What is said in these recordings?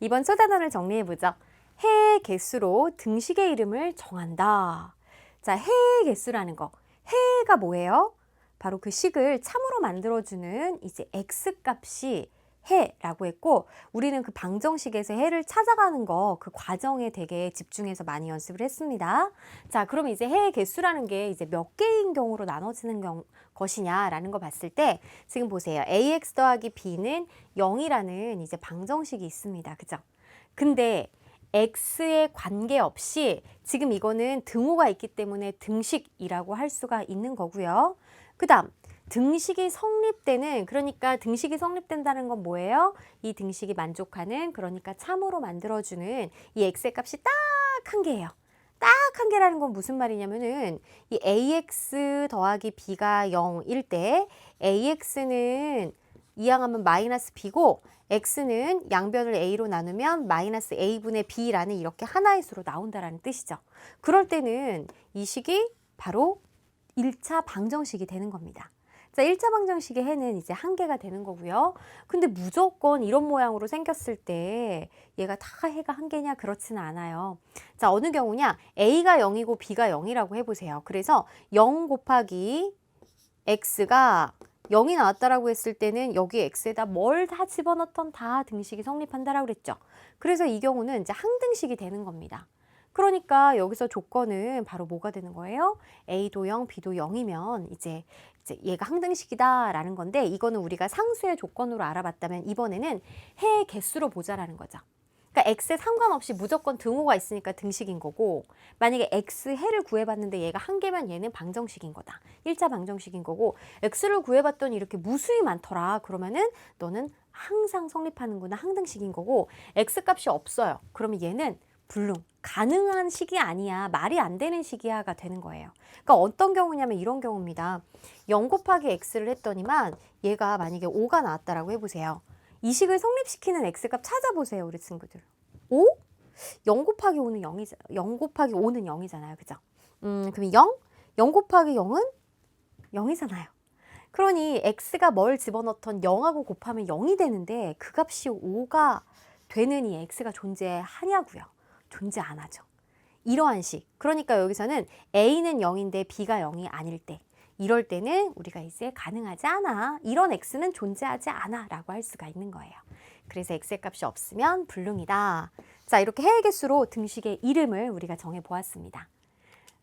이번 소단원을 정리해보죠. 해의 개수로 등식의 이름을 정한다. 자, 해의 개수라는 거. 해가 뭐예요? 바로 그 식을 참으로 만들어주는 이제 X값이 해라고 했고, 우리는 그 방정식에서 해를 찾아가는 거, 그 과정에 되게 집중해서 많이 연습을 했습니다. 자, 그럼 이제 해의 개수라는 게 이제 몇 개인 경우로 나눠지는 것이냐라는 거 봤을 때, 지금 보세요. ax 더하기 b는 0이라는 이제 방정식이 있습니다. 그죠? 근데 x에 관계없이 지금 이거는 등호가 있기 때문에 등식이라고 할 수가 있는 거고요. 그 다음 등식이 성립되는, 그러니까 등식이 성립된다는 건 뭐예요? 이 등식이 만족하는, 그러니까 참으로 만들어주는 이 x의 값이 딱 한 개예요. 딱 한 개라는 건 무슨 말이냐면은 이 ax 더하기 b가 0일 때 ax는 이항하면 마이너스 b고 x는 양변을 a로 나누면 마이너스 a분의 b라는 이렇게 하나의 수로 나온다라는 뜻이죠. 그럴 때는 이 식이 바로 1차 방정식이 되는 겁니다. 자, 1차 방정식의 해는 이제 한 개가 되는 거고요. 근데 무조건 이런 모양으로 생겼을 때 얘가 다 해가 한 개냐? 그렇지는 않아요. 자, 어느 경우냐? a가 0이고 b가 0이라고 해보세요. 그래서 0 곱하기 x가 0이 나왔다라고 했을 때는 여기 x에다 뭘 다 집어넣던 다 등식이 성립한다라고 그랬죠. 그래서 이 경우는 이제 항등식이 되는 겁니다. 그러니까 여기서 조건은 바로 뭐가 되는 거예요? a도 0, b도 0이면 이제 얘가 항등식이다라는 건데, 이거는 우리가 상수의 조건으로 알아봤다면 이번에는 해의 개수로 보자라는 거죠. 그러니까 x에 상관없이 무조건 등호가 있으니까 등식인 거고, 만약에 x 해를 구해봤는데 얘가 한 개면 얘는 방정식인 거다. 1차 방정식인 거고, x를 구해봤더니 이렇게 무수히 많더라. 그러면은 너는 항상 성립하는구나. 항등식인 거고, x 값이 없어요. 그러면 얘는 불능, 가능한 식이 아니야, 말이 안 되는 식이야가 되는 거예요. 그러니까 어떤 경우냐면 이런 경우입니다. 0 곱하기 x를 했더니만 얘가 만약에 5가 나왔다라고 해보세요. 이 식을 성립시키는 x값 찾아보세요, 우리 친구들. 5? 0 곱하기 5는 0이잖아요. 0 곱하기 5는 0이잖아요. 그죠? 그럼 0? 0 곱하기 0은 0이잖아요. 그러니 x가 뭘 집어넣던 0하고 곱하면 0이 되는데 그 값이 5가 되는 이 x가 존재하냐고요. 존재 안 하죠. 이러한 식. 그러니까 여기서는 a는 0인데 b가 0이 아닐 때, 이럴 때는 우리가 이제 가능하지 않아, 이런 x는 존재하지 않아 라고 할 수가 있는 거예요. 그래서 x의 값이 없으면 불능이다. 자, 이렇게 해의 개수로 등식의 이름을 우리가 정해보았습니다.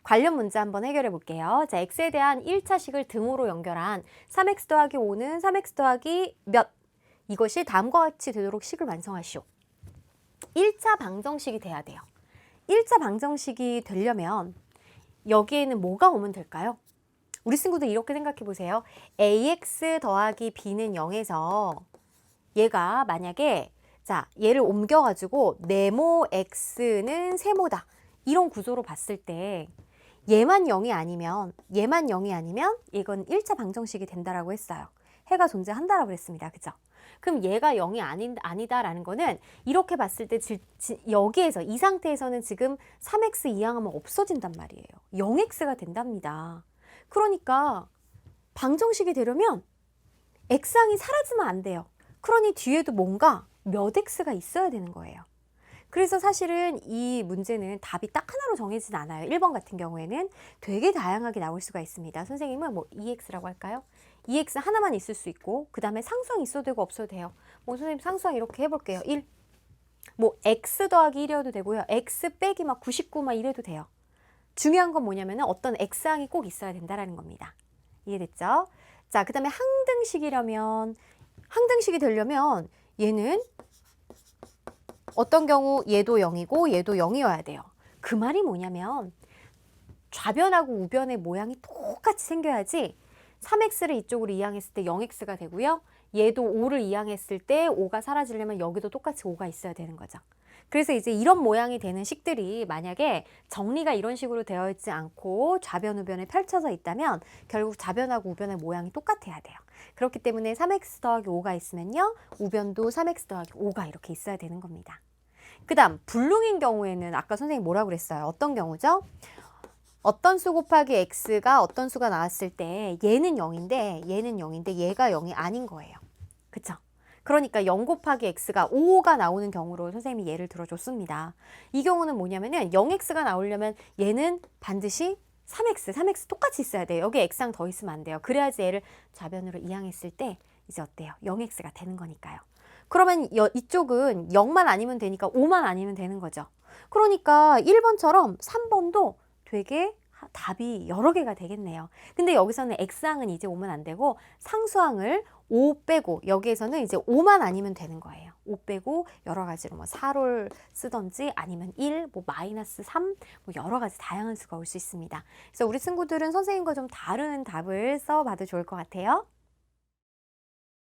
관련 문제 한번 해결해 볼게요. 자, x에 대한 1차식을 등호로 연결한 3x 더하기 5는 3x 더하기 몇? 이것이 다음과 같이 되도록 식을 완성하시오. 1차 방정식이 돼야 돼요. 1차 방정식이 되려면 여기에는 뭐가 오면 될까요? 우리 친구들 이렇게 생각해 보세요. ax 더하기 b는 0에서 얘가 만약에, 자, 얘를 옮겨가지고 네모 x는 세모다, 이런 구조로 봤을 때 얘만 0이 아니면 이건 1차 방정식이 된다라고 했어요. 해가 존재한다라고 했습니다. 그죠? 그럼 얘가 0이 아니다라는 거는 이렇게 봤을 때 여기에서 이 상태에서는 지금 3x 이항하면 없어진단 말이에요. 0x가 된답니다. 그러니까 방정식이 되려면 x항이 사라지면 안 돼요. 그러니 뒤에도 뭔가 몇 x가 있어야 되는 거예요. 그래서 사실은 이 문제는 답이 딱 하나로 정해지진 않아요. 1번 같은 경우에는 되게 다양하게 나올 수가 있습니다. 선생님은 뭐 2x라고 할까요? 2x 하나만 있을 수 있고, 그 다음에 상수항 있어도 되고 없어도 돼요. 뭐 선생님 상수항 이렇게 해볼게요. 1. 뭐 x 더하기 1이어도 되고요. x 빼기 막 99 막 이래도 돼요. 중요한 건 뭐냐면 어떤 x항이 꼭 있어야 된다라는 겁니다. 이해됐죠? 자, 그 다음에 항등식이 되려면 얘는 어떤 경우 얘도 0이고 얘도 0이어야 돼요. 그 말이 뭐냐면 좌변하고 우변의 모양이 똑같이 생겨야지 3x를 이쪽으로 이항했을 때 0x가 되고요. 얘도 5를 이항했을 때 5가 사라지려면 여기도 똑같이 5가 있어야 되는 거죠. 그래서 이제 이런 모양이 되는 식들이 만약에 정리가 이런 식으로 되어 있지 않고 좌변 우변에 펼쳐져 있다면 결국 좌변하고 우변의 모양이 똑같아야 돼요. 그렇기 때문에 3x 더하기 5가 있으면요, 우변도 3x 더하기 5가 이렇게 있어야 되는 겁니다. 그 다음 불능인 경우에는 아까 선생님 뭐라고 그랬어요? 어떤 경우죠? 어떤 수 곱하기 x가 어떤 수가 나왔을 때 얘는 0인데 얘가 0이 아닌 거예요. 그쵸? 그러니까 0 곱하기 x가 5가 나오는 경우로 선생님이 예를 들어줬습니다. 이 경우는 뭐냐면은 0x가 나오려면 얘는 반드시 3x 똑같이 있어야 돼요. 여기 x랑 더 있으면 안 돼요. 그래야지 얘를 좌변으로 이항했을 때 이제 어때요? 0x가 되는 거니까요. 그러면 이쪽은 0만 아니면 되니까 5만 아니면 되는 거죠. 그러니까 1번처럼 3번도 되게 답이 여러 개가 되겠네요. 근데 여기서는 x항은 이제 오면 안 되고 상수항을 5 빼고 여기에서는 이제 5만 아니면 되는 거예요. 5 빼고 여러 가지로 뭐 4를 쓰던지 아니면 1, 뭐 마이너스 3, 뭐 여러 가지 다양한 수가 올 수 있습니다. 그래서 우리 친구들은 선생님과 좀 다른 답을 써봐도 좋을 것 같아요.